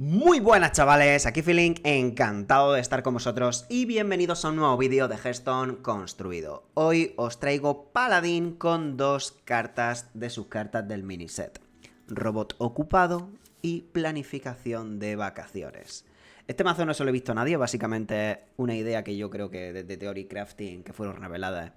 Muy buenas chavales, aquí Feeling, encantado de estar con vosotros y bienvenidos a un nuevo vídeo de Hearthstone construido. Hoy os traigo Paladín con dos cartas de sus cartas del mini set. Robot ocupado y planificación de vacaciones. Este mazo no se lo he visto a nadie, básicamente es una idea que yo creo que desde Theory Crafting que fueron reveladas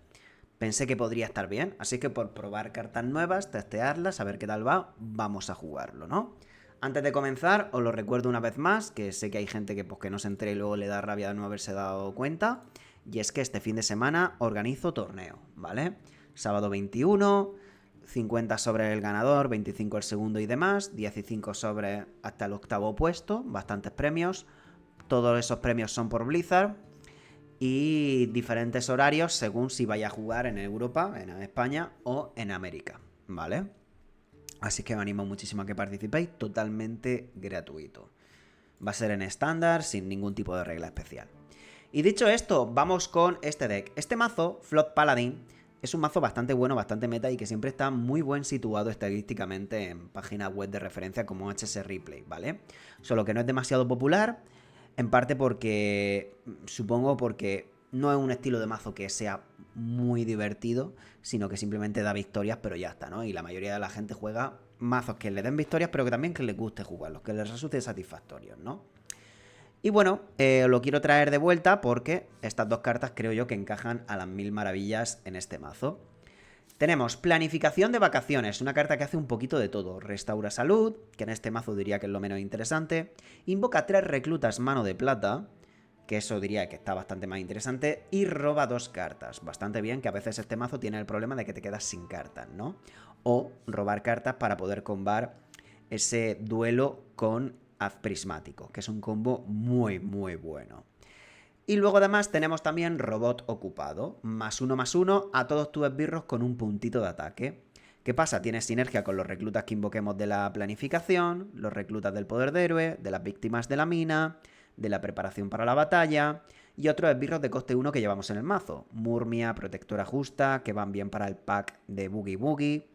pensé que podría estar bien, así que por probar cartas nuevas, testearlas, a ver qué tal va, vamos a jugarlo, ¿no? Antes de comenzar, os lo recuerdo una vez más, que sé que hay gente que no se entere y luego le da rabia de no haberse dado cuenta, y es que este fin de semana organizo torneo, ¿vale? Sábado 21, 50 sobre el ganador, 25 el segundo y demás, 15 sobre hasta el octavo puesto, bastantes premios, todos esos premios son por Blizzard, y diferentes horarios según si vaya a jugar en Europa, en España o en América, ¿vale? Así que me animo muchísimo a que participéis, totalmente gratuito. Va a ser en estándar, sin ningún tipo de regla especial. Y dicho esto, vamos con este deck. Este mazo, Flood Paladin, es un mazo bastante bueno, bastante meta y que siempre está muy buen situado estadísticamente en páginas web de referencia como HS Replay, ¿vale? Solo que no es demasiado popular, en parte porque, supongo porque no es un estilo de mazo que sea muy divertido, sino que simplemente da victorias, pero ya está, ¿no? Y la mayoría de la gente juega mazos que le den victorias, pero que también que les guste jugarlos, que les resulte satisfactorios, ¿no? Y bueno, lo quiero traer de vuelta porque estas dos cartas creo yo que encajan a las mil maravillas en este mazo. Tenemos Planificación de Vacaciones, una carta que hace un poquito de todo. Restaura salud, que en este mazo diría que es lo menos interesante. Invoca 3 reclutas mano de plata, que eso diría que está bastante más interesante. Y roba 2 cartas. Bastante bien, que a veces este mazo tiene el problema de que te quedas sin cartas, ¿no? O robar cartas para poder combar ese duelo con Haz Prismático, que es un combo muy, muy bueno. Y luego además tenemos también Robot Ocupado, +1/+1 a todos tus esbirros con un puntito de ataque. ¿Qué pasa? Tienes sinergia con los reclutas que invoquemos de la planificación, los reclutas del poder de héroe, de las víctimas de la mina, de la preparación para la batalla y otros esbirros de coste 1 que llevamos en el mazo. Murmia, Protectora Justa, que van bien para el pack de Boogie Boogie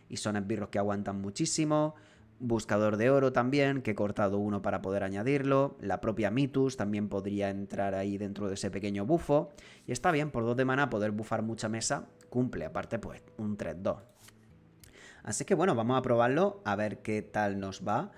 y son esbirros que aguantan muchísimo. Buscador de oro también, que he cortado uno para poder añadirlo. La propia Mitus también podría entrar ahí dentro de ese pequeño bufo. Y está bien, por 2 de mana poder bufar mucha mesa. Cumple, aparte pues un 3-2. Así que bueno, vamos a probarlo, a ver qué tal nos va.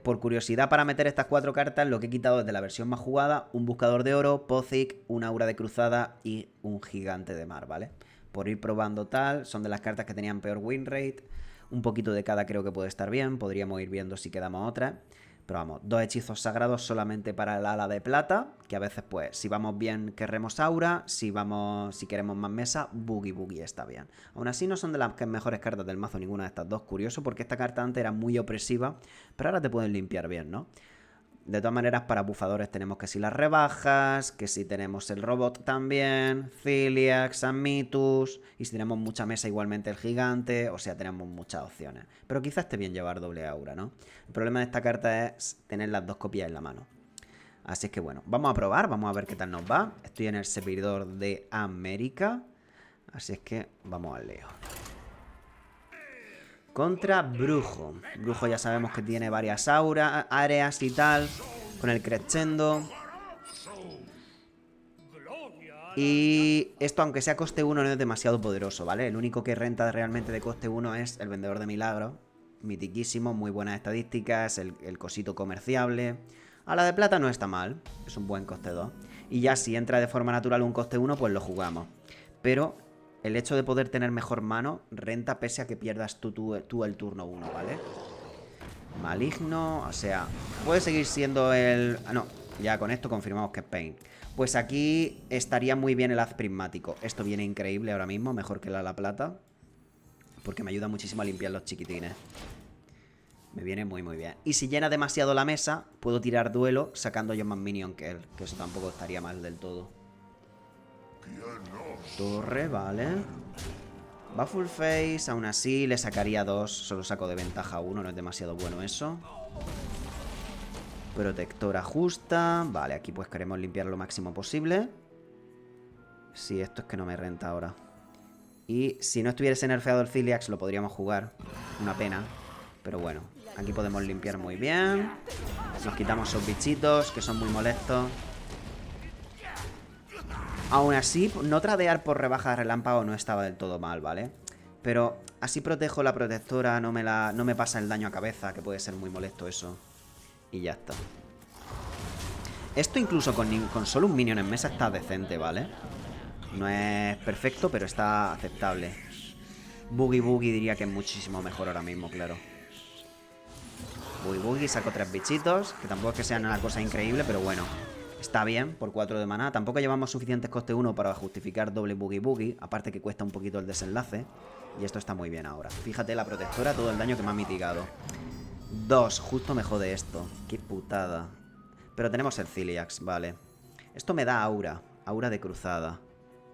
Por curiosidad, para meter estas 4 cartas, lo que he quitado desde la versión más jugada, un buscador de oro, Pozic, una aura de cruzada y un gigante de mar, ¿vale? Por ir probando tal, son de las cartas que tenían peor win rate. Un poquito de cada creo que puede estar bien, podríamos ir viendo si quedamos otra. Pero vamos, 2 hechizos sagrados solamente para el ala de plata, que a veces pues si vamos bien querremos aura, si queremos más mesa, Boogie Boogie está bien. Aún así no son de las mejores cartas del mazo ninguna de estas dos, curioso, porque esta carta antes era muy opresiva, pero ahora te pueden limpiar bien, ¿no? De todas maneras, para bufadores tenemos que si las rebajas, que si tenemos el robot también, Ciliax, Ammitus, y si tenemos mucha mesa igualmente el gigante, o sea, tenemos muchas opciones. Pero quizás esté bien llevar doble aura, ¿no? El problema de esta carta es tener las dos copias en la mano. Así es que bueno, vamos a probar, vamos a ver qué tal nos va. Estoy en el servidor de América, así es que vamos al lío. Contra Brujo. Brujo ya sabemos que tiene varias áreas y tal. Con el Crescendo. Y esto, aunque sea coste 1, no es demasiado poderoso, ¿vale? El único que renta realmente de coste 1 es el Vendedor de Milagros. Mitiquísimo, muy buenas estadísticas, el cosito comerciable. A la de plata no está mal, es un buen coste 2. Y ya si entra de forma natural un coste 1, pues lo jugamos. Pero el hecho de poder tener mejor mano renta pese a que pierdas tú el turno 1, ¿vale? Maligno, o sea, puede seguir siendo el... Ah, no, ya con esto confirmamos que es Pain. Pues aquí estaría muy bien el haz prismático. Esto viene increíble ahora mismo, mejor que la plata. Porque me ayuda muchísimo a limpiar los chiquitines. Me viene muy muy bien. Y si llena demasiado la mesa, puedo tirar duelo sacando yo más minion que él. Que eso tampoco estaría mal del todo. Torre, vale. Va full face, aún así le sacaría 2. Solo saco de ventaja 1, no es demasiado bueno eso. Protectora justa. Vale, aquí pues queremos limpiar lo máximo posible. Sí, esto es que no me renta ahora. Y si no estuviese nerfeado el Ciliax lo podríamos jugar. Una pena, pero bueno. Aquí podemos limpiar muy bien. Nos quitamos esos bichitos que son muy molestos. Aún así, no tradear por rebaja de relámpago no estaba del todo mal, ¿vale? Pero así protejo la protectora, no me pasa el daño a cabeza, que puede ser muy molesto eso. Y ya está. Esto incluso con solo un minion en mesa está decente, ¿vale? No es perfecto, pero está aceptable. Boogie Boogie diría que es muchísimo mejor ahora mismo, claro. Boogie Boogie, saco 3 bichitos, que tampoco es que sean una cosa increíble, pero bueno. Está bien, por 4 de maná. Tampoco llevamos suficientes coste 1 para justificar doble Boogie Boogie. Aparte que cuesta un poquito el desenlace. Y esto está muy bien ahora. Fíjate la protectora, todo el daño que me ha mitigado. 2, justo me jode esto. Qué putada. Pero tenemos el Ciliax, vale. Esto me da aura. Aura de cruzada.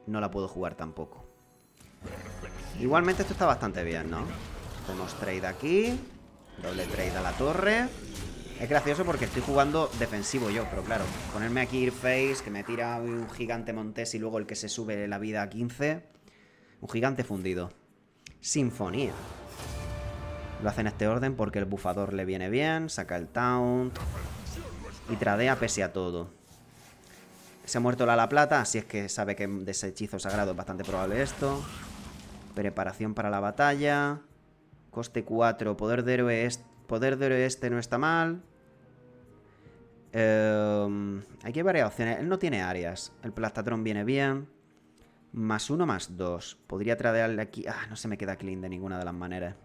No la puedo jugar tampoco. Igualmente esto está bastante bien, ¿no? Hacemos trade aquí. Doble trade a la torre. Es gracioso porque estoy jugando defensivo yo, pero claro, ponerme aquí Irface, que me tira un gigante montés y luego el que se sube la vida a 15. Un gigante fundido. Sinfonía. Lo hace en este orden porque el bufador le viene bien. Saca el taunt. Y tradea pese a todo. Se ha muerto la plata, así es que sabe que de ese hechizo sagrado es bastante probable esto. Preparación para la batalla. Coste 4. Poder de héroe este no está mal. Aquí hay varias opciones. Él no tiene áreas. El Plastatron viene bien. Más 1, más 2. Podría tradearle aquí. Ah, no se me queda clean de ninguna de las maneras.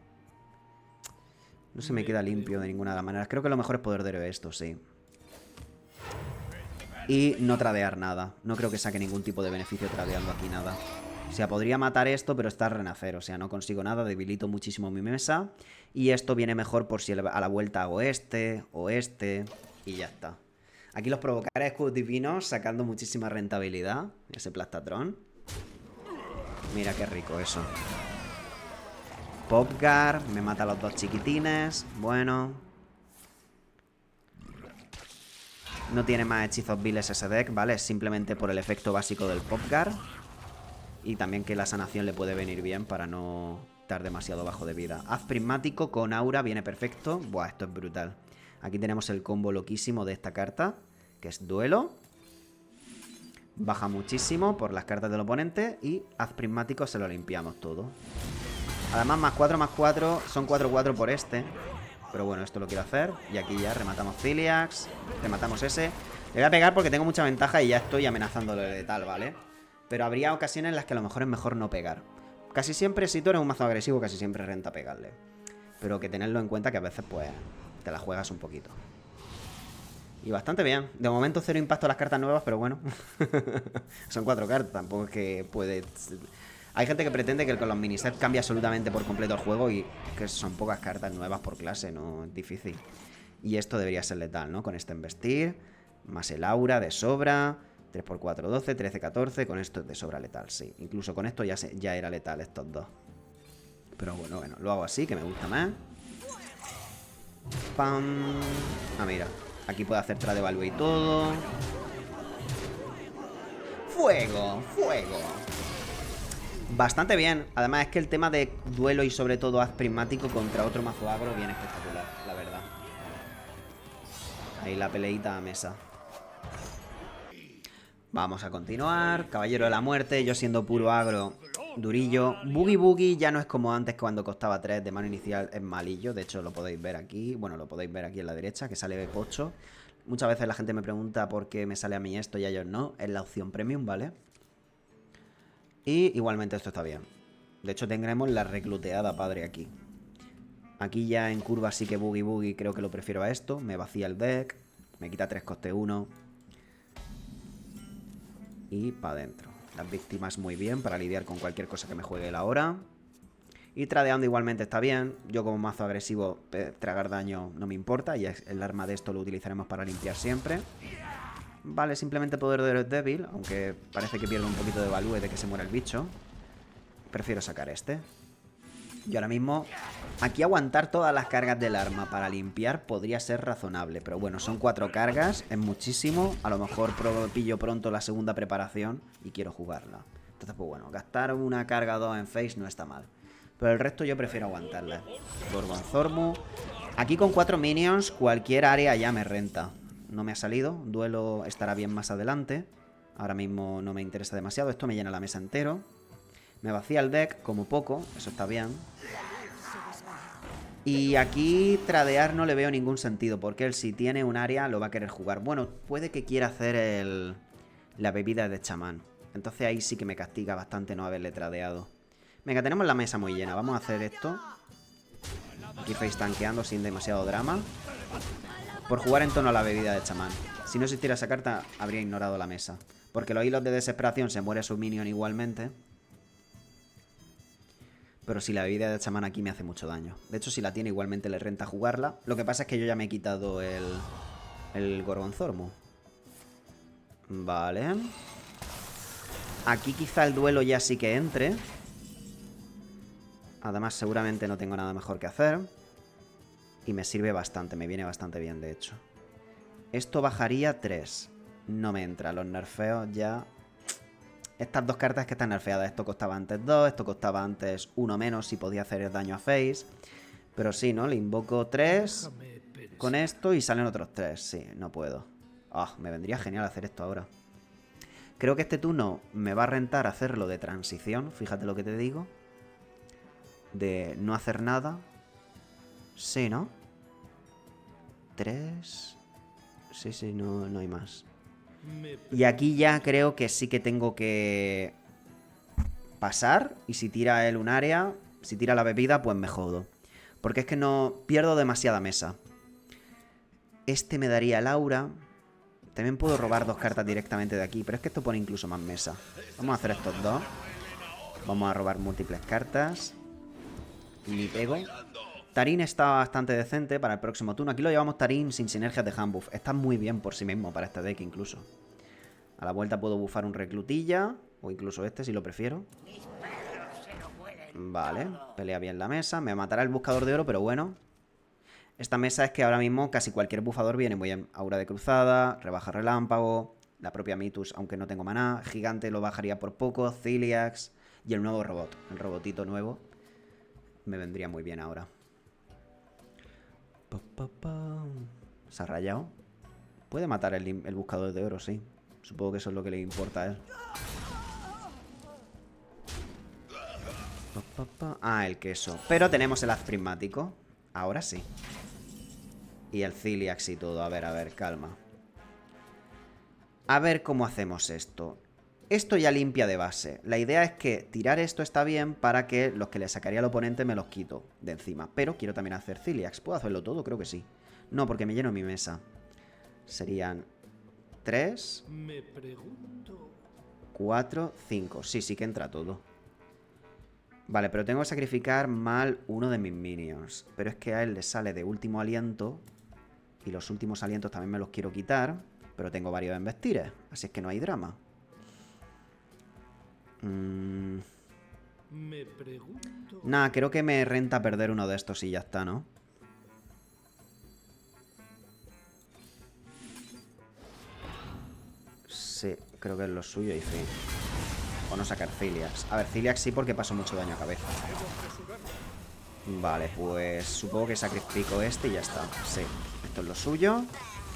No se me queda limpio de ninguna de las maneras. Creo que lo mejor es poder de héroe esto, sí. Y no tradear nada. No creo que saque ningún tipo de beneficio tradeando aquí nada. O sea, podría matar esto, pero está a renacer. O sea, no consigo nada, debilito muchísimo mi mesa. Y esto viene mejor por si a la vuelta hago este o este. Y ya está. Aquí los provocaré escudos divinos, sacando muchísima rentabilidad. Ese Plastatron. Mira qué rico eso. Popgar, me mata a los 2 chiquitines. Bueno. No tiene más hechizos viles ese deck, ¿vale? Es simplemente por el efecto básico del Popgar. Y también que la sanación le puede venir bien para no estar demasiado bajo de vida. Haz prismático con aura viene perfecto. Buah, esto es brutal. Aquí tenemos el combo loquísimo de esta carta, que es duelo. Baja muchísimo por las cartas del oponente. Y haz prismático se lo limpiamos todo. Además, más 4 son 4-4 por este. Pero bueno, esto lo quiero hacer. Y aquí ya rematamos Ciliax. Rematamos ese. Le voy a pegar porque tengo mucha ventaja y ya estoy amenazándole de letal, ¿vale? Pero habría ocasiones en las que a lo mejor es mejor no pegar. Casi siempre, si tú eres un mazo agresivo, casi siempre renta pegarle. Pero que tenerlo en cuenta que a veces, pues, te la juegas un poquito. Y bastante bien. De momento 0 impacto a las cartas nuevas, pero bueno. Son 4 cartas, tampoco es que puede... Hay gente que pretende que con los minisets cambia absolutamente por completo el juego y que son pocas cartas nuevas por clase, no es difícil. Y esto debería ser letal, ¿no? Con este embestir, más el aura de sobra, 3x4, 12, 13, 14, con esto es de sobra letal, sí. Incluso con esto ya era letal estos dos. Pero bueno, lo hago así, que me gusta más. ¡Pam! Ah, mira, aquí puedo hacer trade value y todo. ¡Fuego! ¡Fuego! Bastante bien. Además es que el tema de duelo y sobre todo haz prismático contra otro mazo agro viene espectacular, la verdad. Ahí la peleita a mesa. Vamos a continuar. Caballero de la muerte, yo siendo puro agro, durillo. Boogie Boogie ya no es como antes cuando costaba 3 de mano inicial, es malillo. De hecho lo podéis ver aquí. Bueno, lo podéis ver aquí en la derecha, que sale B8. Muchas veces la gente me pregunta por qué me sale a mí esto y a ellos no. Es la opción premium, ¿vale? Y igualmente esto está bien. De hecho tendremos la recluteada padre aquí. Aquí ya en curva sí que Boogie Boogie creo que lo prefiero a esto. Me vacía el deck. Me quita 3 coste 1. Y para adentro. Las víctimas muy bien para lidiar con cualquier cosa que me juegue la hora. Y tradeando igualmente está bien. Yo como mazo agresivo tragar daño no me importa. Y el arma de esto lo utilizaremos para limpiar siempre. Vale, simplemente poder de héroe débil, aunque parece que pierde un poquito de value de que se muera el bicho. Prefiero sacar este. Y ahora mismo, aquí aguantar todas las cargas del arma para limpiar podría ser razonable. Pero bueno, son 4 cargas, es muchísimo. A lo mejor pillo pronto la segunda preparación y quiero jugarla. Entonces, pues bueno, gastar una carga 2 en face no está mal. Pero el resto yo prefiero aguantarla. Gorgonzormu. Aquí con 4 minions cualquier área ya me renta. No me ha salido. Duelo estará bien más adelante. Ahora mismo no me interesa demasiado. Esto me llena la mesa entero. Me vacía el deck como poco. Eso está bien. Y aquí tradear no le veo ningún sentido. Porque él si tiene un área lo va a querer jugar. Bueno, puede que quiera hacer la bebida de chamán. Entonces ahí sí que me castiga bastante no haberle tradeado. Venga, tenemos la mesa muy llena. Vamos a hacer esto. Aquí face tanqueando sin demasiado drama. Por jugar en tono a la bebida de chamán. Si no existiera esa carta, habría ignorado la mesa. Porque los hilos de desesperación se muere su minion igualmente. Pero si la bebida de chamán aquí me hace mucho daño. De hecho, si la tiene igualmente le renta jugarla. Lo que pasa es que yo ya me he quitado el Gorgonzormu. Vale. Aquí quizá el duelo ya sí que entre. Además, seguramente no tengo nada mejor que hacer. Y me sirve bastante, me viene bastante bien, de hecho. Esto bajaría 3. No me entra, los nerfeos ya... Estas dos cartas que están nerfeadas. Esto costaba antes 2, esto costaba antes 1 menos si podía hacer el daño a face. Pero sí, ¿no? Le invoco 3 con esto y salen otros 3. Sí, no puedo. Ah, me vendría genial hacer esto ahora. Creo que este turno me va a rentar hacerlo de transición, fíjate lo que te digo. De no hacer nada. Sí, ¿no? 3. Sí, no hay más. Y aquí ya creo que sí que tengo que pasar. Y si tira él un área, si tira la bebida, pues me jodo. Porque es que no pierdo demasiada mesa. Este me daría el aura. También puedo robar 2 cartas directamente de aquí. Pero es que esto pone incluso más mesa. Vamos a hacer estos 2. Vamos a robar múltiples cartas. Ni pego. Tarín está bastante decente para el próximo turno. Aquí lo llevamos Tarín sin sinergias de handbuff. Está muy bien por sí mismo para este deck incluso. A la vuelta puedo bufar un reclutilla. O incluso este si lo prefiero. Vale, pelea bien la mesa. Me matará el buscador de oro, pero bueno. Esta mesa es que ahora mismo casi cualquier bufador viene muy bien. Aura de cruzada, rebaja relámpago. La propia Mitus, aunque no tengo maná. Gigante lo bajaría por poco. Ciliax. Y el nuevo robot. El robotito nuevo. Me vendría muy bien ahora. Se ha rayado. Puede matar el buscador de oro, sí. Supongo que eso es lo que le importa a él. Ah, el queso. Pero tenemos el haz prismático. Ahora sí. Y el Ciliax y todo. A ver, calma. A ver cómo hacemos esto. Esto ya limpia de base. La idea es que tirar esto está bien para que los que le sacaría al oponente me los quito de encima. Pero quiero también hacer Ciliax. ¿Puedo hacerlo todo? Creo que sí. No, porque me lleno mi mesa. Serían 3, 4, 5. Sí que entra todo. Vale, pero tengo que sacrificar mal uno de mis minions. Pero es que a él le sale de último aliento. Y los últimos alientos también me los quiero quitar. Pero tengo varios embestires. Así es que no hay drama. Nada, creo que me renta perder uno de estos y ya está, ¿no? Sí, creo que es lo suyo y fin. O no sacar Ciliax. A ver, Ciliax sí porque paso mucho daño a cabeza. Vale, pues supongo que sacrifico este y ya está. Sí, esto es lo suyo.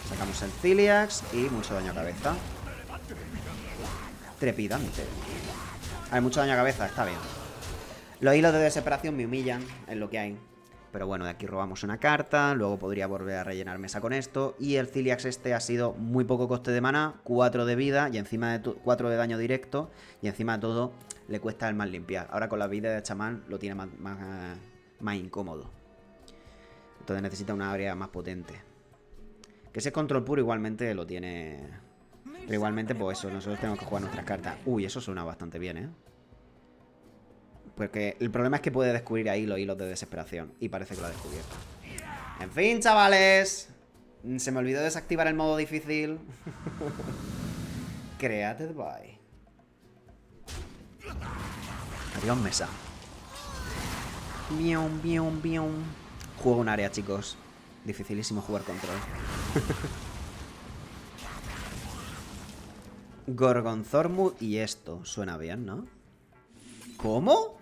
Sacamos el Ciliax y mucho daño a cabeza. Trepidante. A ver, mucho daño a cabeza, está bien. Los hilos de desesperación me humillan, es lo que hay. Pero bueno, de aquí robamos una carta. Luego podría volver a rellenar mesa con esto. Y el Ciliax este ha sido muy poco coste de maná, 4 de vida y encima de 4 de daño directo. Y encima de todo le cuesta el más limpiar. Ahora con la vida de chamán lo tiene más incómodo. Entonces necesita una área más potente. Que ese control puro igualmente lo tiene. Pero igualmente pues eso, nosotros tenemos que jugar nuestras cartas. Uy, eso suena bastante bien, ¿eh? Porque el problema es que puede descubrir ahí los hilos de desesperación. Y parece que lo ha descubierto. En fin, chavales. Se me olvidó desactivar el modo difícil. Created by. Adiós, mesa. Bium. Juego un área, chicos. Dificilísimo jugar control. Gorgonzormu y esto. Suena bien, ¿no? ¿Cómo?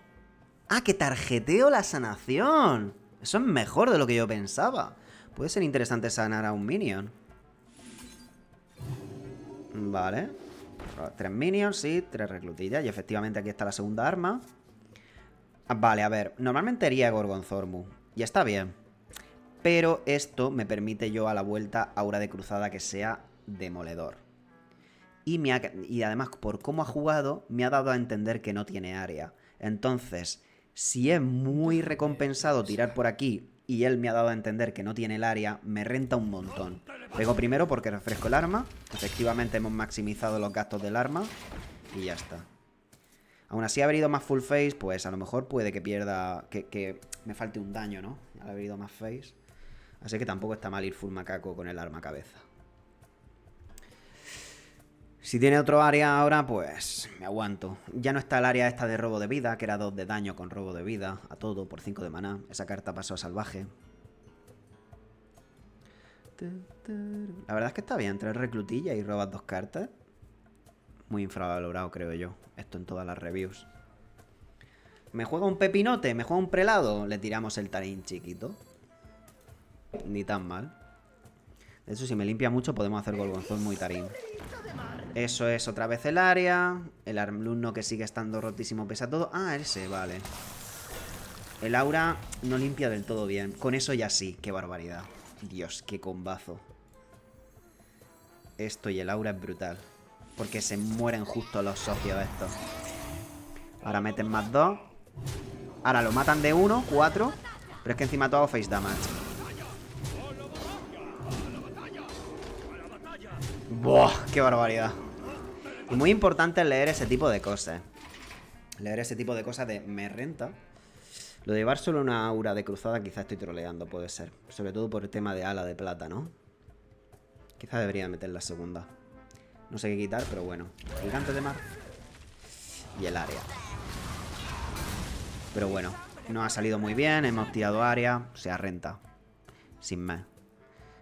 ¡Ah, que tarjeteo la sanación! Eso es mejor de lo que yo pensaba. Puede ser interesante sanar a un minion. Vale. 3 minions, sí, 3 reclutillas. Y efectivamente aquí está la segunda arma. Vale, a ver. Normalmente haría Gorgonzormu. Y está bien. Pero esto me permite yo a la vuelta aura de cruzada que sea demoledor. Y además, por cómo ha jugado, me ha dado a entender que no tiene área. Entonces, si es muy recompensado tirar por aquí y él me ha dado a entender que no tiene el área, me renta un montón. Pego primero porque refresco el arma. Efectivamente hemos maximizado los gastos del arma. Y ya está. Aún así, haber ido más full face, pues a lo mejor puede que pierda... Que me falte un daño, ¿no? Al haber ido más face. Así que tampoco está mal ir full macaco con el arma cabeza. Si tiene otro área ahora, pues me aguanto. Ya no está el área esta de robo de vida, que era 2 de daño con robo de vida a todo por 5 de maná. Esa carta pasó a salvaje. La verdad es que está bien, 3 reclutillas y robas 2 cartas. Muy infravalorado, creo yo. Esto en todas las reviews. ¿Me juega un pepinote? ¿Me juega un prelado? Le tiramos el tarín chiquito. Ni tan mal. De hecho, si me limpia mucho, podemos hacer Gorgonzón muy tarín. Eso es otra vez el área. El alumno que sigue estando rotísimo pesa todo. Ah, ese, vale. El aura no limpia del todo bien. Con eso ya sí, qué barbaridad. Dios, qué combazo. Esto y el aura es brutal. Porque se mueren justo los socios estos. Ahora meten más 2. Ahora lo matan de 1, 4. Pero es que encima todo hago face damage. ¡Buah! ¡Qué barbaridad! Y muy importante leer ese tipo de cosas. Leer ese tipo de cosas de me renta. Lo de llevar solo una aura de cruzada quizás estoy troleando, puede ser. Sobre todo por el tema de ala de plata, ¿no? Quizás debería meter la segunda. No sé qué quitar, pero bueno. Gigante de mar. Y el área. Pero bueno, no ha salido muy bien. Hemos tirado área. O sea, renta. Sin más.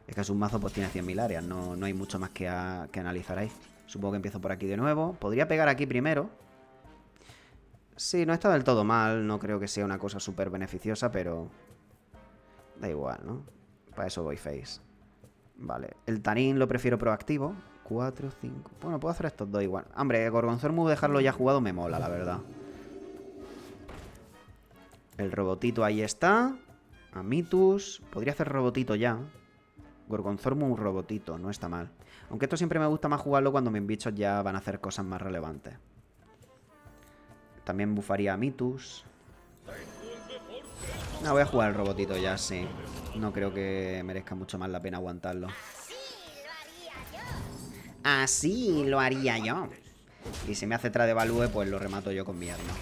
Es que es un mazo, pues tiene 100.000 áreas. No hay mucho más que analizar ahí. Supongo que empiezo por aquí de nuevo. Podría pegar aquí primero. Sí, no está del todo mal. No creo que sea una cosa súper beneficiosa, pero... da igual, ¿no? Para eso voy face. Vale. El tarín lo prefiero proactivo. 4, 5... Bueno, puedo hacer estos dos igual. Hombre, Gorgonzormu dejarlo ya jugado me mola, la verdad. El robotito ahí está. Amitus. Podría hacer robotito ya. Gorgonzormu un robotito, no está mal. Aunque esto siempre me gusta más jugarlo cuando mis bichos ya van a hacer cosas más relevantes. También bufaría a Mitus. No, voy a jugar el robotito ya, sí. No creo que merezca mucho más la pena aguantarlo. Así lo haría yo. Y si me hace Trade Value, pues lo remato yo con mi arma.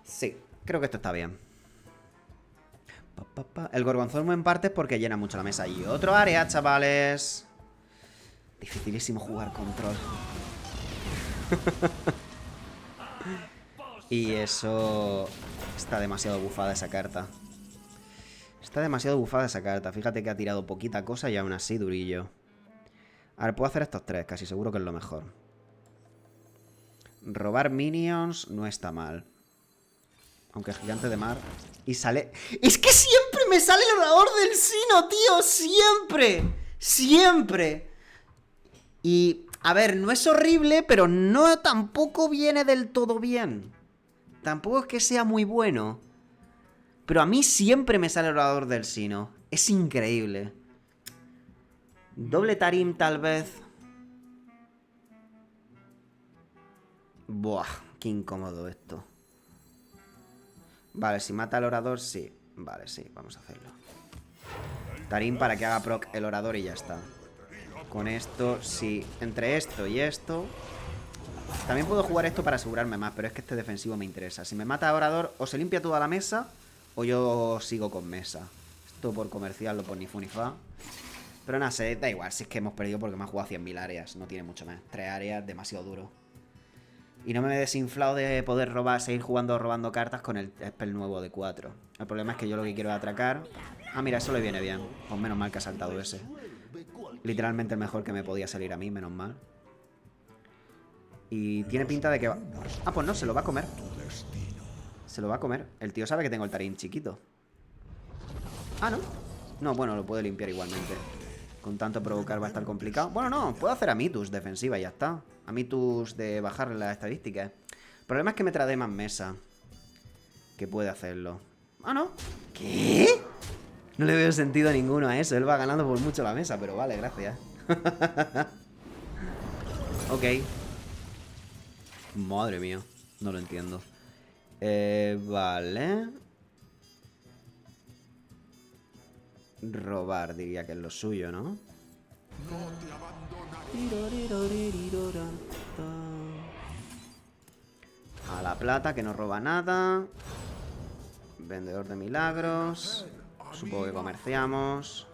Sí, creo que esto está bien. El Gorgonzormu en parte es porque llena mucho la mesa. Y otro área, chavales. Dificilísimo jugar control. Y eso... está demasiado bufada esa carta. Está demasiado bufada esa carta. Fíjate que ha tirado poquita cosa y aún así durillo. A ver, puedo hacer estos 3. Casi seguro que es lo mejor. Robar minions no está mal. Aunque gigante de mar... Y sale... ¡Es que siempre me sale el orador del Sino, tío! ¡Siempre! ¡Siempre! Y... a ver, no es horrible, pero no tampoco viene del todo bien. Tampoco es que sea muy bueno. Pero a mí siempre me sale el orador del Sino. Es increíble. Doble tarim, tal vez. Buah, qué incómodo esto. Vale, si mata al orador, sí. Vale, sí, vamos a hacerlo. Tarim para que haga proc el orador y ya está. Con esto, sí. Entre esto y esto... también puedo jugar esto para asegurarme más, pero es que este defensivo me interesa. Si me mata orador, o se limpia toda la mesa, o yo sigo con mesa. Esto por comercial, lo por ni fu ni fa. Pero nada, da igual, si es que hemos perdido porque me ha jugado 100.000 áreas. No tiene mucho más. 3 áreas, demasiado duro. Y no me he desinflado de poder robar, seguir jugando robando cartas con el spell nuevo de 4. El problema es que yo lo que quiero es atracar. Ah, mira, eso le viene bien. Pues menos mal que ha saltado ese. Literalmente el mejor que me podía salir a mí, menos mal. Y tiene pinta de que va... ah, pues no, se lo va a comer. Se lo va a comer. El tío sabe que tengo el tarín chiquito. Ah, ¿no? No, bueno, lo puede limpiar igualmente. Con tanto provocar va a estar complicado. Bueno, no, puedo hacer Amitus defensiva y ya está. Amitus de bajar las estadísticas. El problema es que me trae más mesa. Que puede hacerlo. Ah, ¿no? ¿Qué? No le veo sentido ninguno a eso. Él va ganando por mucho la mesa, pero vale, gracias. Ok. Madre mía. No lo entiendo. Vale. Robar, diría que es lo suyo, ¿no? A la plata, que no roba nada. Vendedor de milagros. Supongo que comerciamos.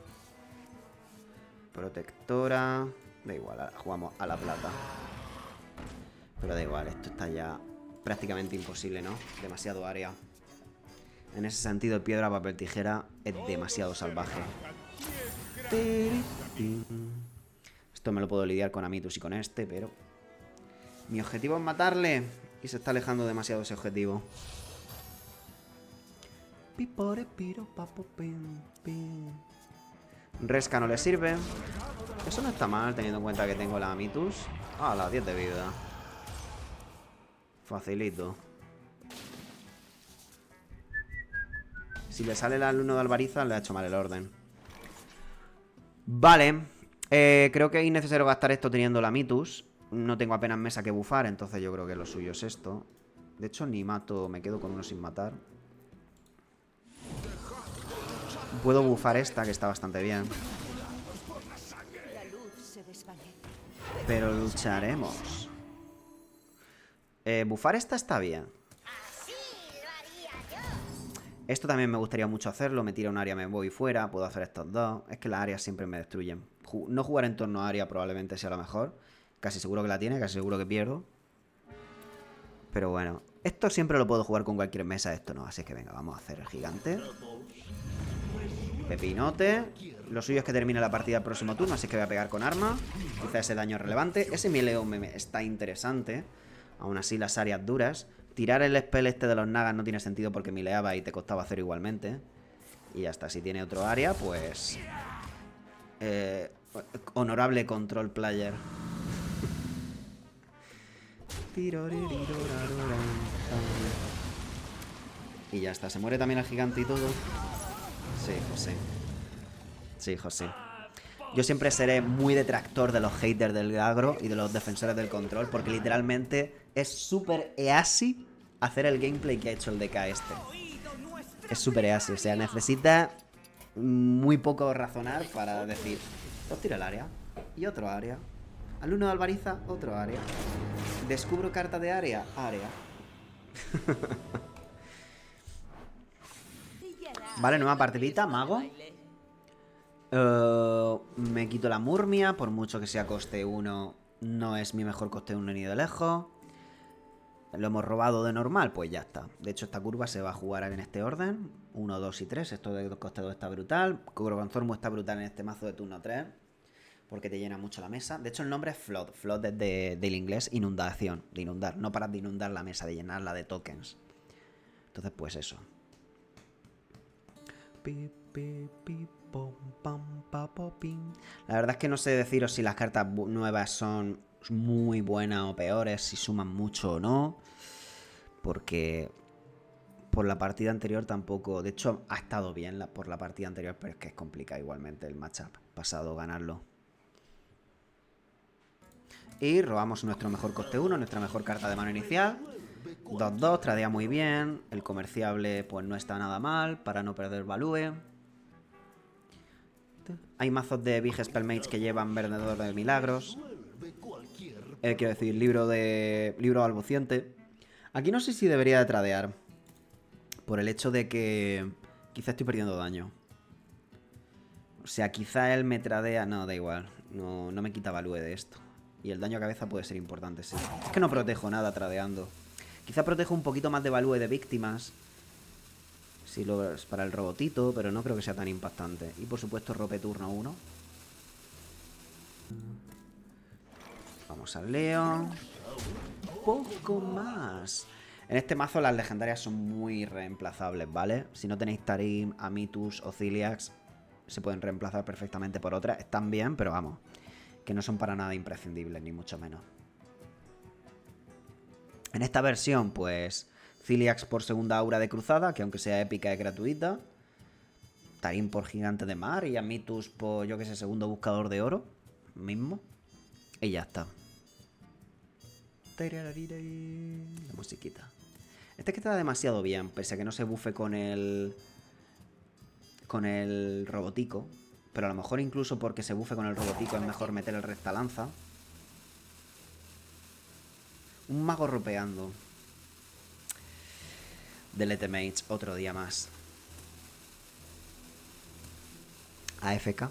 Protectora. Da igual, jugamos a la plata. Pero da igual, esto está ya prácticamente imposible, ¿no? Demasiado área. En ese sentido, piedra, papel, tijera es demasiado salvaje. Esto me lo puedo lidiar con Amitus y con este, pero... Mi objetivo es matarle. Y se está alejando demasiado ese objetivo. Resca no le sirve. Eso no está mal, teniendo en cuenta que tengo la Amitus. Ah, las 10 de vida. Facilito. Si le sale el alumno de Albariza, le ha hecho mal el orden. Vale. Creo que es innecesario gastar esto teniendo la Mitus. No tengo apenas mesa que bufar, entonces yo creo que lo suyo es esto. De hecho, ni mato, me quedo con uno sin matar. Puedo bufar esta, que está bastante bien. Pero lucharemos. Bufar esta está bien. Esto también me gustaría mucho hacerlo. Me tira un área, me voy fuera. Puedo hacer estos dos. Es que las áreas siempre me destruyen. No jugar en torno a área probablemente sea lo mejor. Casi seguro que la tiene, casi seguro que pierdo. Pero bueno, esto siempre lo puedo jugar con cualquier mesa. Esto no, así que venga, vamos a hacer el gigante. Pepinote. Lo suyo es que termine la partida el próximo turno, así que voy a pegar con arma. Quizá ese daño es relevante. Ese mileo está interesante. Aún así, las áreas duras. Tirar el spell este de los nagas no tiene sentido porque mileaba y te costaba hacer igualmente. Y ya está, si tiene otro área, pues... honorable control player. Y ya está, se muere también el gigante y todo. Sí, José. Sí, José. Yo siempre seré muy detractor de los haters del agro y de los defensores del control, porque literalmente es súper easy hacer el gameplay que ha hecho el DK este. Es súper easy, o sea, necesita muy poco razonar para decir, pues tiro el área y otro área. Alumno de Albariza, otro área. Descubro carta de área, área. Vale, nueva partidita, mago. Me quito la Murmia, por mucho que sea coste 1, no es mi mejor coste 1 ni de lejos. Lo hemos robado de normal, pues ya está. De hecho, esta curva se va a jugar en este orden. 1, 2 y 3. Esto de coste 2 está brutal. Gorgonzormo está brutal en este mazo de turno 3. Porque te llena mucho la mesa. De hecho, el nombre es Flood. Flood es del inglés inundación. De inundar. No paras de inundar la mesa, de llenarla de tokens. Entonces, pues eso. La verdad es que no sé deciros si las cartas nuevas son muy buenas o peores, si suman mucho o no. Porque por la partida anterior tampoco... De hecho, ha estado bien por la partida anterior, pero es que es complicado igualmente el matchup pasado ganarlo. Y robamos nuestro mejor coste 1, nuestra mejor carta de mano inicial. 2-2, tradea muy bien. El comerciable pues no está nada mal para no perder value. Hay mazos de Big Spellmage que llevan Vendedor de Milagros. Quiero decir, libro balbuciente. Aquí no sé si debería de tradear. Por el hecho de que quizá estoy perdiendo daño. O sea, quizá él me tradea... No, da igual. No me quita value de esto. Y el daño a cabeza puede ser importante, sí. Es que no protejo nada tradeando. Quizá protejo un poquito más de value de víctimas. Si lo es para el robotito, pero no creo que sea tan impactante. Y por supuesto rope turno 1. Vamos al Leo. Poco más. En este mazo las legendarias son muy reemplazables, ¿vale? Si no tenéis Tarim, Amitus o Ciliax, se pueden reemplazar perfectamente por otras. Están bien, pero vamos, que no son para nada imprescindibles, ni mucho menos. En esta versión, pues, Ciliax por segunda aura de cruzada, que aunque sea épica es gratuita. Tarim por gigante de mar y Amitus por, yo que sé, segundo buscador de oro. Mismo. Y ya está. La musiquita. Este que está demasiado bien, pese a que no se bufe con el robotico. Pero a lo mejor incluso porque se bufe con el robotico es mejor meter el restalanza. Un mago ropeando. Delete Mage, otro día más. AFK.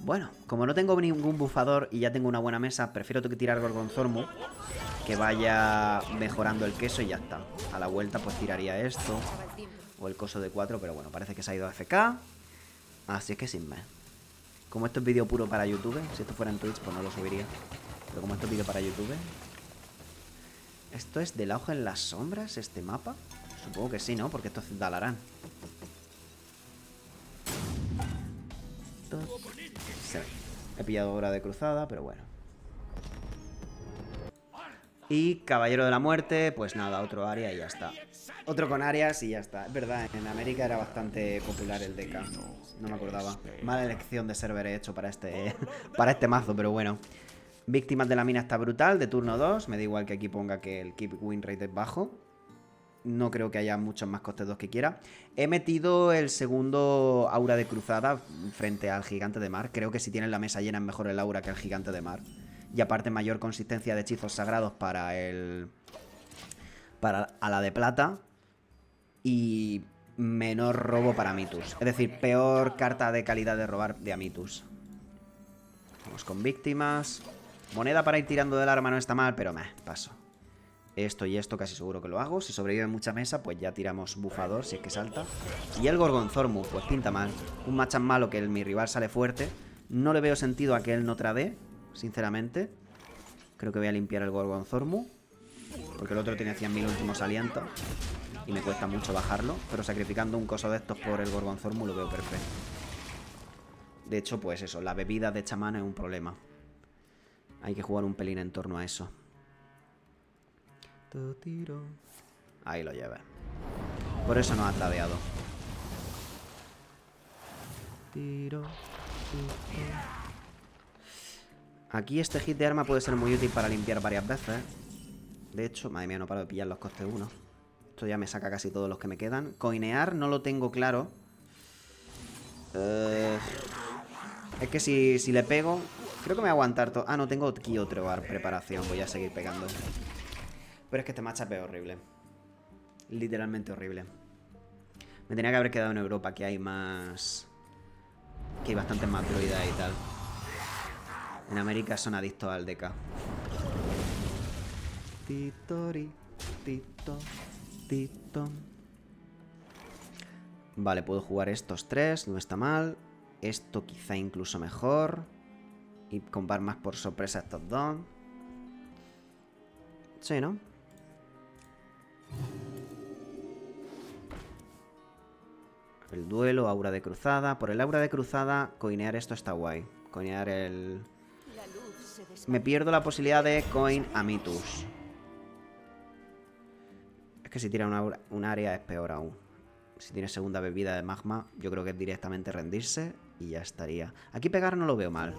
Bueno, como no tengo ningún bufador y ya tengo una buena mesa, prefiero tirar Gorgonzormu, que vaya mejorando el queso y ya está. A la vuelta pues tiraría esto o el coso de 4, pero bueno, parece que se ha ido a AFK. Así es que sin más. Como esto es vídeo puro para YouTube, si esto fuera en Twitch pues no lo subiría. Pero como esto es vídeo para YouTube... ¿Esto es del auge en las sombras, este mapa? Supongo que sí, ¿no? Porque esto es Dalaran. Sí. He pillado hora de cruzada, pero bueno. Y Caballero de la Muerte, pues nada, otro área y ya está. Otro con áreas y ya está. Es verdad, en América era bastante popular el DK. No me acordaba. Mala elección de server he hecho para este mazo, pero bueno. Víctimas de la mina está brutal, de turno 2. Me da igual que aquí ponga que el keep win rate es bajo. No creo que haya muchos más costes 2 que quiera. He metido el segundo aura de cruzada frente al gigante de mar. Creo que si tienes la mesa llena es mejor el aura que el gigante de mar. Y aparte mayor consistencia de hechizos sagrados para a la de plata. Y menor robo para Amitus. Es decir, peor carta de calidad de robar de Amitus. Vamos con víctimas. Moneda para ir tirando del arma no está mal, pero paso. Esto y esto casi seguro que lo hago. Si sobrevive mucha mesa, pues ya tiramos bufador, si es que salta. Y el Gorgonzormu, pues pinta mal. Un matchup malo que mi rival sale fuerte. No le veo sentido a que él no trade, sinceramente. Creo que voy a limpiar el Gorgonzormu, porque el otro tiene 100.000 últimos alientos y me cuesta mucho bajarlo. Pero sacrificando un coso de estos por el Gorgonzormu lo veo perfecto. De hecho, pues eso, la bebida de chamán es un problema. Hay que jugar un pelín en torno a eso. Ahí lo lleva. Por eso no ha tradeado. Aquí este hit de arma puede ser muy útil para limpiar varias veces. De hecho, madre mía, no paro de pillar los costes 1. Esto ya me saca casi todos los que me quedan. Coinear no lo tengo claro. Es que si le pego... Creo que me voy a aguantar todo. Ah, no, tengo aquí otro preparación. Voy a seguir pegando. Pero es que este matchup es horrible. Literalmente horrible. Me tenía que haber quedado en Europa, que hay más... Que hay bastantes más druidas y tal. En América son adictos al DK. Titori, tito, tito. Vale, puedo jugar estos tres, no está mal. Esto quizá incluso mejor. Y comprar más por sorpresa estos dos. Sí, ¿no? El duelo, aura de cruzada. Por el aura de cruzada, coinear esto está guay. Coinear el... Me pierdo la posibilidad de coin Amitus. Es que si tira un área es peor aún. Si tiene segunda bebida de magma, yo creo que es directamente rendirse y ya estaría. Aquí pegar no lo veo mal,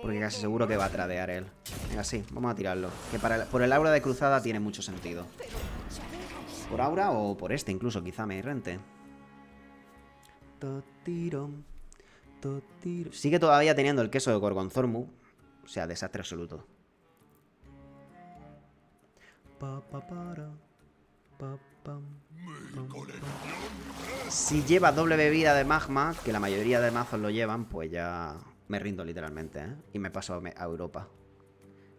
porque casi seguro que va a tradear él. Venga, sí, vamos a tirarlo. Que por el aura de cruzada tiene mucho sentido. Por aura o por este incluso, quizá me rente. Sigue todavía teniendo el queso de Gorgonzormu. O sea, desastre absoluto. Si lleva doble bebida de magma, que la mayoría de mazos lo llevan, pues ya me rindo literalmente, ¿eh? Y me paso a Europa.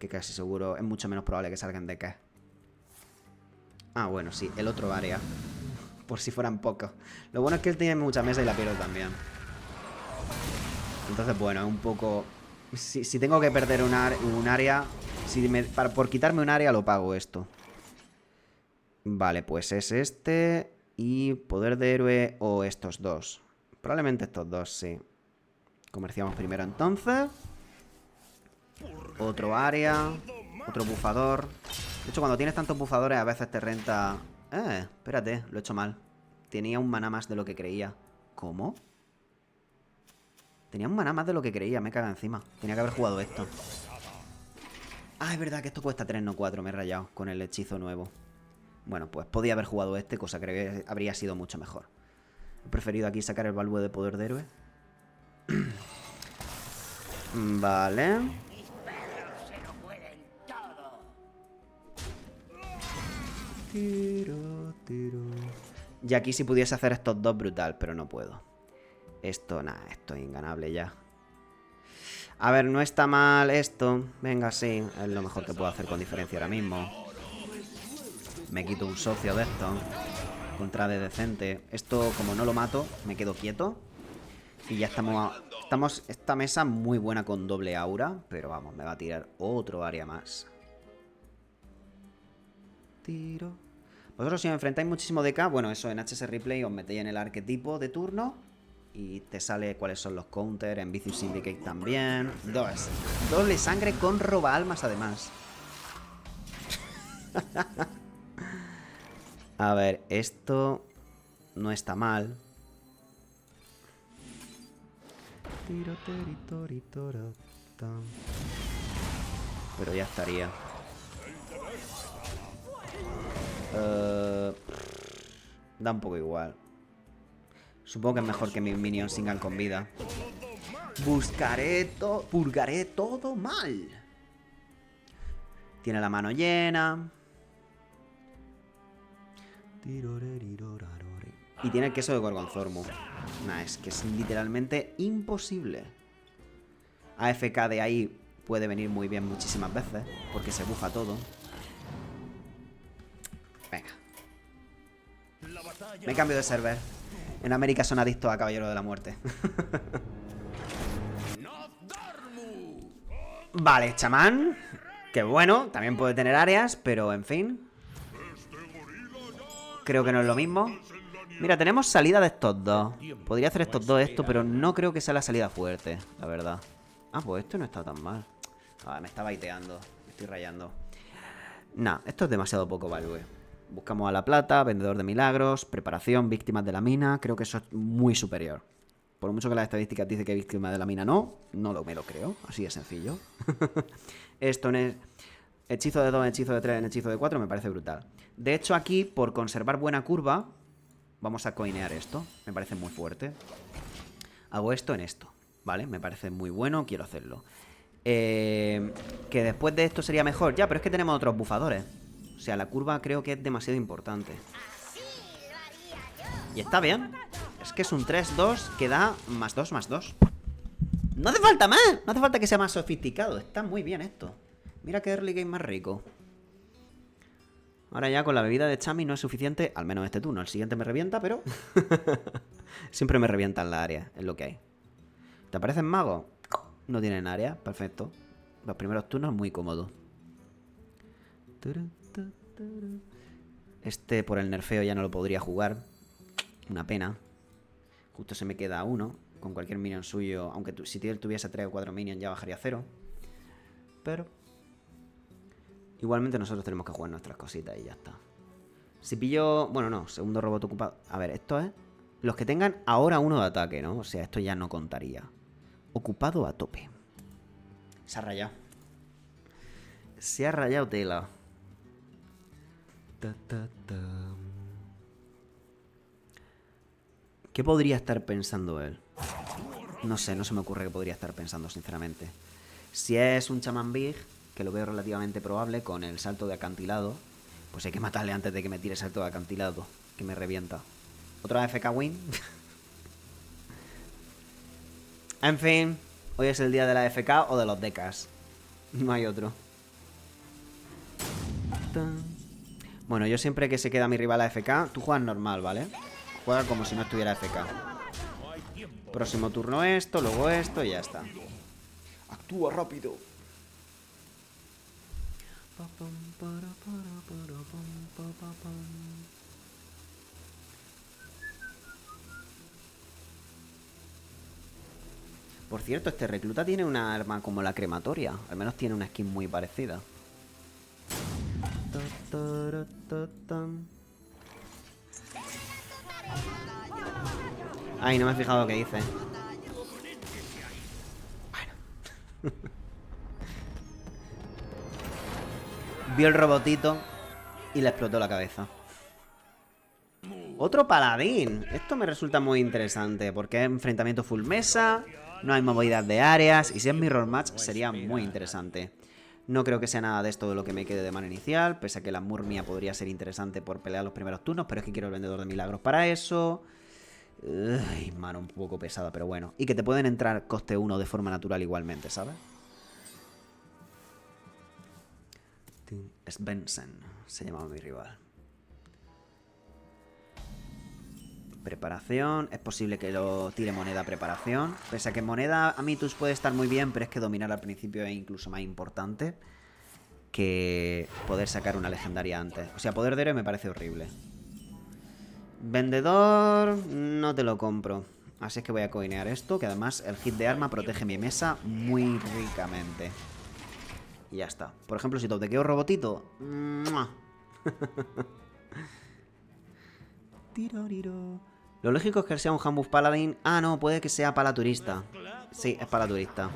Que casi seguro es mucho menos probable que salgan de qué. Ah, bueno, sí, el otro área. Por si fueran pocos. Lo bueno es que él tiene mucha mesa y la pierdo también. Entonces, bueno, es un poco... Si tengo que perder un área... por quitarme un área lo pago esto. Vale, pues es este... Y poder de héroe o estos dos. Probablemente estos dos, sí. Comerciamos primero entonces. Otro área. Otro bufador. De hecho, cuando tienes tantos bufadores a veces te renta... espérate, lo he hecho mal. Tenía un maná más de lo que creía. ¿Cómo? Tenía un maná más de lo que creía, me caga encima. Tenía que haber jugado esto. Ah, es verdad que esto cuesta 3, no 4. Me he rayado con el hechizo nuevo. Bueno, pues podía haber jugado este, cosa que habría sido mucho mejor. He preferido aquí sacar el balbúe de poder de héroe. Vale. Y aquí si pudiese hacer estos dos, brutal, pero no puedo. Esto, nada, esto es inganable ya. A ver, no está mal esto. Venga, sí, es lo mejor que puedo hacer con diferencia ahora mismo. Me quito un socio de esto. Contra de decente. Esto, como no lo mato, me quedo quieto. Y ya estamos esta mesa muy buena con doble aura. Pero vamos, me va a tirar otro área más. Tiro. Vosotros si os enfrentáis muchísimo DK, bueno, eso en HS Replay os metéis en el arquetipo de turno y te sale cuáles son los counters, en Vicious Syndicate también. Doble sangre con roba almas además. A ver, esto no está mal. Pero ya estaría. Da un poco igual. Supongo que es mejor que mis minions sigan con vida. Purgaré todo mal. Tiene la mano llena. Y tiene el queso de Gorgonzormu. Nah, es que es literalmente imposible. AFK de ahí puede venir muy bien muchísimas veces, porque se bufa todo. Venga. Me cambio de server. En América son adictos a Caballero de la Muerte. Vale, chamán. Que bueno, también puede tener áreas, pero en fin. Creo que no es lo mismo. Mira, tenemos salida de estos dos. Podría hacer estos dos esto, pero no creo que sea la salida fuerte, la verdad. Ah, pues esto no está tan mal. Ah, me está baiteando. Me estoy rayando. Nah, esto es demasiado poco value. Buscamos a la plata, vendedor de milagros, preparación, víctimas de la mina. Creo que eso es muy superior. Por mucho que las estadísticas dicen que víctima de la mina no me lo creo. Así de sencillo. Esto en el hechizo de 2, hechizo de 3, en hechizo de 4 me parece brutal. De hecho aquí, por conservar buena curva, vamos a coinear esto. Me parece muy fuerte. Hago esto en esto, ¿vale? Me parece muy bueno, quiero hacerlo. Que después de esto sería mejor. Ya, pero es que tenemos otros bufadores. O sea, la curva creo que es demasiado importante. Y está bien. Es que es un 3-2 que da +2, +2. No hace falta más. No hace falta que sea más sofisticado. Está muy bien esto. Mira qué early game más rico. Ahora ya con la bebida de Chami no es suficiente. Al menos este turno. El siguiente me revienta, pero... Siempre me revientan la área. Es lo que hay. ¿Te parecen magos? No tienen área. Perfecto. Los primeros turnos muy cómodos. Este por el nerfeo ya no lo podría jugar. Una pena. Justo se me queda uno. Con cualquier minion suyo. Aunque si él tuviese 3 o 4 minions ya bajaría a 0. Pero igualmente nosotros tenemos que jugar nuestras cositas y ya está. Si pillo... Bueno, no. Segundo robot ocupado. A ver, esto es... Los que tengan ahora 1 de ataque, ¿no? O sea, esto ya no contaría. Ocupado a tope. Se ha rayado. Se ha rayado tela. ¿Qué podría estar pensando él? No sé, no se me ocurre qué podría estar pensando, sinceramente. Si es un chamán big, que lo veo relativamente probable, con el salto de acantilado, pues hay que matarle antes de que me tire el salto de acantilado, que me revienta. ¿Otra AFK win? En fin, hoy es el día de la AFK o de los DKs. No hay otro. Bueno, yo siempre que se queda mi rival a FK, tú juegas normal, ¿vale? Juega como si no estuviera FK. Próximo turno esto, luego esto y ya está. Actúa rápido. Por cierto, este recluta tiene una arma como la crematoria. Al menos tiene una skin muy parecida. Ay, no me he fijado lo que dice. Bueno. Vio el robotito y le explotó la cabeza. Otro paladín. Esto me resulta muy interesante porque es enfrentamiento full mesa, no hay movilidad de áreas y si es mirror match sería muy interesante. No creo que sea nada de esto de lo que me quede de mano inicial, pese a que la Murmia podría ser interesante por pelear los primeros turnos, pero es que quiero el vendedor de milagros para eso. Uy, mano un poco pesada, pero bueno. Y que te pueden entrar coste 1 de forma natural igualmente, ¿sabes? Svensson se llamaba mi rival. Preparación, es posible que lo tire moneda a preparación. Pese a que moneda a Mitus puede estar muy bien, pero es que dominar al principio es incluso más importante que poder sacar una legendaria antes. O sea, poder de héroe me parece horrible. Vendedor, no te lo compro. Así es que voy a coinear esto, que además el hit de arma protege mi mesa muy ricamente. Y ya está. Por ejemplo, si toqueo robotito. Lo lógico es que sea un handbuff paladín. Ah, no, puede que sea palaturista. Sí, es palaturista.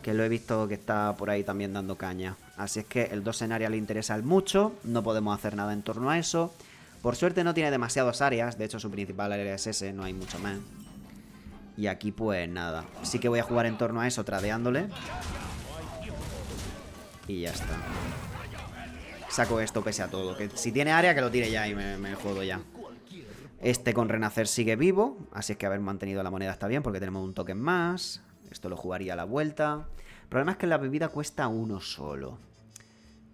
Que lo he visto que está por ahí también dando caña. Así es que el 2 en área le interesa mucho. No podemos hacer nada en torno a eso. Por suerte no tiene demasiadas áreas. De hecho, su principal área es ese, no hay mucho más. Y aquí pues nada. Sí que voy a jugar en torno a eso, tradeándole. Y ya está. Saco esto pese a todo. Que si tiene área, que lo tire ya y me jodo ya. Este con renacer sigue vivo. Así es que haber mantenido la moneda está bien porque tenemos un token más. Esto lo jugaría a la vuelta. El problema es que la bebida cuesta uno solo.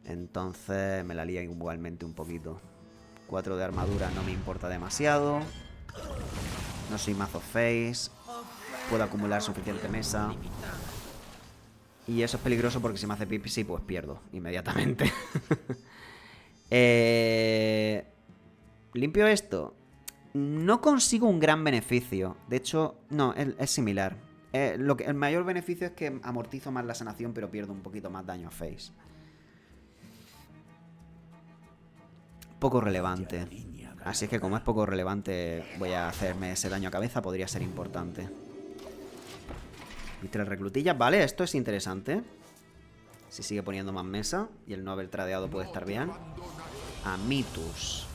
Entonces me la lía igualmente un poquito. 4 de armadura no me importa demasiado. No soy mazo face. Puedo acumular suficiente mesa. Y eso es peligroso porque si me hace pipi, sí, pues pierdo inmediatamente. Limpio esto. No consigo un gran beneficio. De hecho, no, es similar. El mayor beneficio es que amortizo más la sanación, pero pierdo un poquito más daño a face. Poco relevante. Así es que como es poco relevante, voy a hacerme ese daño a cabeza, podría ser importante. Y 3 reclutillas, vale, esto es interesante. Si sigue poniendo más mesa y el no haber tradeado puede estar bien. Amitus.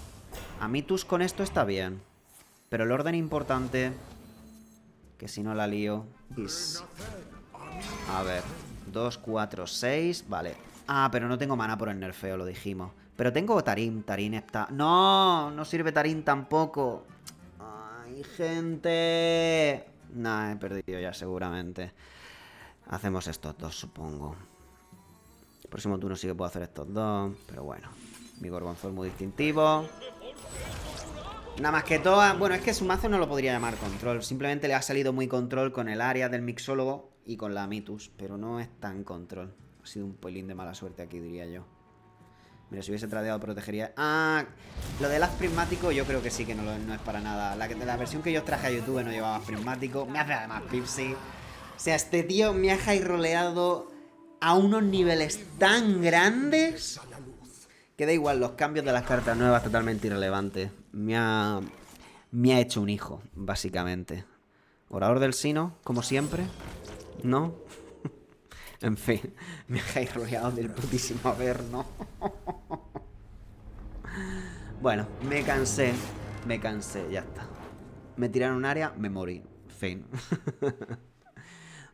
Amitus con esto está bien. Pero el orden importante, que si no la lío, es... A ver, 2, 4, 6, vale. Ah, pero no tengo mana por el nerfeo, lo dijimos. Pero tengo Tarim, Tarim está... ¡No! No sirve Tarim tampoco. ¡Ay, gente! Nah, he perdido ya seguramente. Hacemos estos dos, supongo. El próximo turno sí que puedo hacer estos dos, pero bueno. Mi Gorgonzol muy distintivo. Nada más que toda... Bueno, es que su mazo no lo podría llamar control. Simplemente le ha salido muy control con el área del mixólogo y con la Mitus. Pero no es tan control. Ha sido un pelín de mala suerte aquí, diría yo. Mira, si hubiese tradeado protegería... Ah, lo del haz prismático yo creo que sí que no es para nada. La versión que yo traje a YouTube no llevaba prismático. Me hace además Pipsy. O sea, este tío me ha high roleado a unos niveles tan grandes que da igual, los cambios de las cartas nuevas totalmente irrelevantes. Me ha hecho un hijo, básicamente. Orador del Sino, como siempre. ¿No? En fin, me ha rodeado del putísimo Averno. Bueno, me cansé, ya está. Me tiraron un área, me morí. Fin.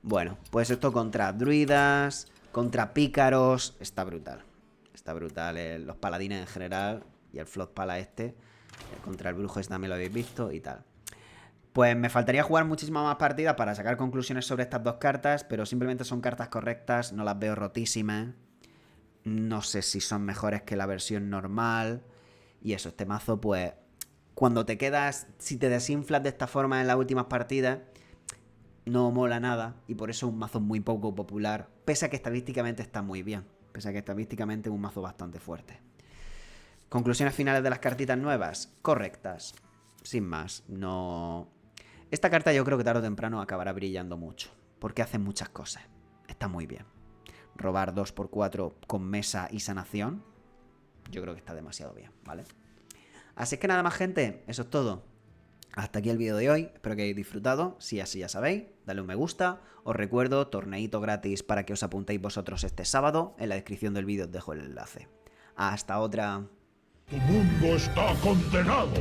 Bueno, pues esto contra druidas, contra pícaros, está brutal. Está brutal, los paladines en general y el Flood Pala este. Contra el brujo este también lo habéis visto y tal. Pues me faltaría jugar muchísimas más partidas para sacar conclusiones sobre estas dos cartas, pero simplemente son cartas correctas, no las veo rotísimas. No sé si son mejores que la versión normal. Y eso, este mazo, pues, cuando te quedas, si te desinflas de esta forma en las últimas partidas, no mola nada. Y por eso es un mazo muy poco popular, pese a que estadísticamente está muy bien. Pese a que estadísticamente es un mazo bastante fuerte. Conclusiones finales de las cartitas nuevas, correctas. Sin más, no... Esta carta yo creo que tarde o temprano acabará brillando mucho, porque hace muchas cosas. Está muy bien. Robar 2×4 con mesa y sanación, yo creo que está demasiado bien, ¿vale? Así es que nada más, gente, eso es todo. Hasta aquí el vídeo de hoy, espero que hayáis disfrutado. Si así ya sabéis, dale un me gusta. Os recuerdo, torneito gratis para que os apuntéis vosotros este sábado. En la descripción del vídeo os dejo el enlace. Hasta otra. Tu mundo está condenado.